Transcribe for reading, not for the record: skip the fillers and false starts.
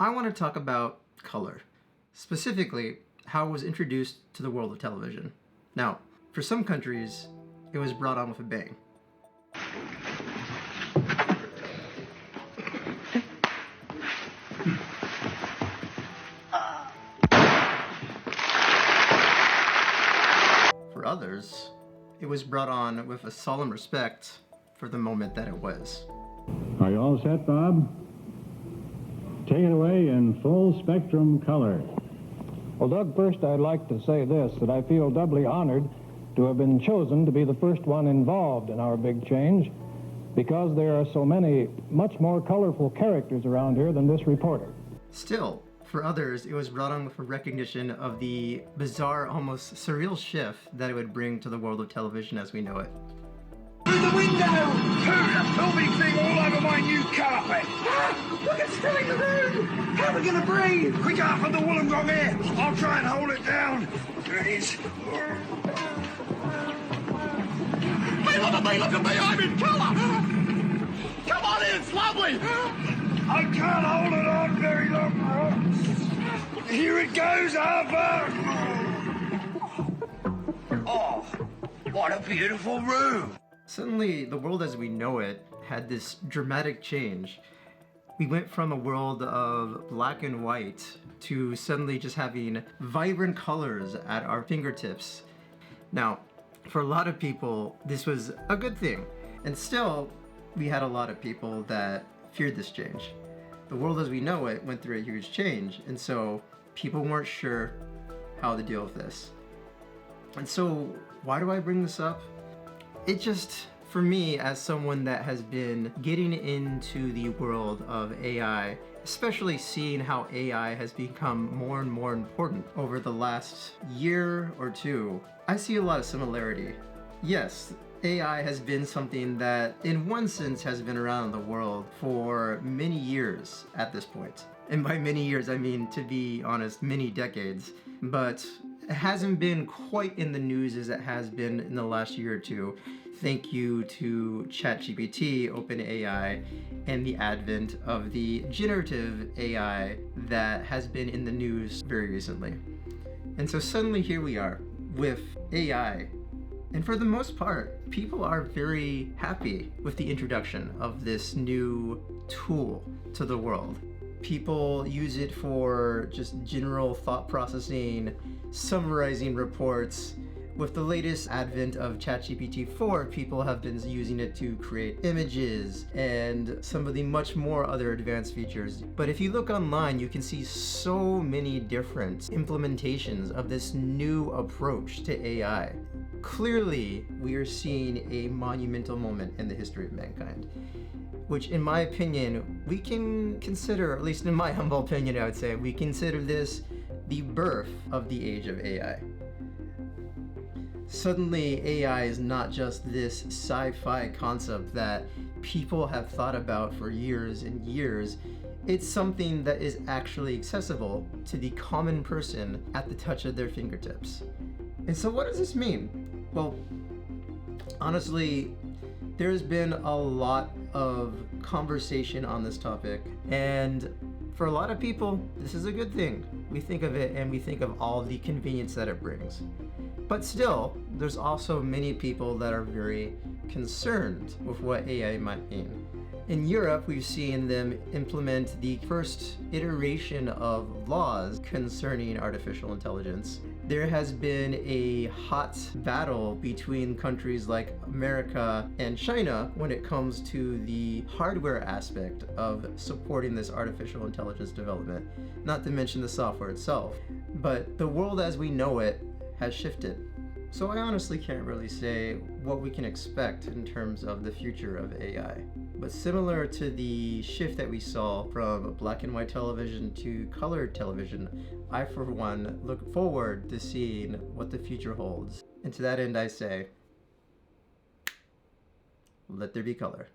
I want to talk about color, specifically how it was introduced to the world of television. Now, for some countries, it was brought on with a bang. For others, it was brought on with a solemn respect for the moment that it was. Are you all set, Bob? Take it away in full spectrum color. Well, Doug, first I'd like to say this, that I feel doubly honored to have been chosen to be the first one involved in our big change, because there are so many much more colorful characters around here than this reporter. Still, for others, it was brought on with a recognition of the bizarre, almost surreal shift that it would bring to the world of television as we know it. Through the window! Pooh, a filthy thing all over my new carpet! Look, it's filling the room! How are we going to breathe? Quick out from the Wollongong here! I'll try and hold it down. There it is. Hey, look at me! I'm in colour! Come on in, it's lovely! I can't hold it on very long. Here it goes, Arthur! Oh, what a beautiful room! Suddenly, the world as we know it had this dramatic change. We went from a world of black and white to suddenly just having vibrant colors at our fingertips. Now, for a lot of people, this was a good thing. And still, we had a lot of people that feared this change. The world as we know it went through a huge change, and so people weren't sure how to deal with this. And so, why do I bring this up? It just, for me, as someone that has been getting into the world of AI, especially seeing how AI has become more and more important over the last year or two, I see a lot of similarity. Yes, AI has been something that, in one sense, has been around in the world for many years at this point. And by many years, I mean, to be honest, many decades. But it hasn't been quite in the news as it has been in the last year or two. Thank you to ChatGPT, OpenAI, and the advent of the generative AI that has been in the news very recently. And so suddenly here we are with AI. And for the most part, people are very happy with the introduction of this new tool to the world. People use it for just general thought processing, summarizing reports. With the latest advent of ChatGPT 4, people have been using it to create images and some of the much more other advanced features. But if you look online, you can see so many different implementations of this new approach to AI. Clearly, we are seeing a monumental moment in the history of mankind, which in my opinion, we can consider, at least in my humble opinion, I would say, we consider this the birth of the age of AI. Suddenly, AI is not just this sci-fi concept that people have thought about for years and years. It's something that is actually accessible to the common person at the touch of their fingertips. And so what does this mean? Well, honestly, there's been a lot of conversation on this topic, and for a lot of people, this is a good thing. We think of it and we think of all the convenience that it brings. But still, there's also many people that are very concerned with what AI might mean. In Europe, we've seen them implement the first iteration of laws concerning artificial intelligence. There has been a hot battle between countries like America and China when it comes to the hardware aspect of supporting this artificial intelligence development, not to mention the software itself. But the world as we know it has shifted. So I honestly can't really say what we can expect in terms of the future of AI. But similar to the shift that we saw from black and white television to colored television, I for one look forward to seeing what the future holds. And to that end I say, let there be color.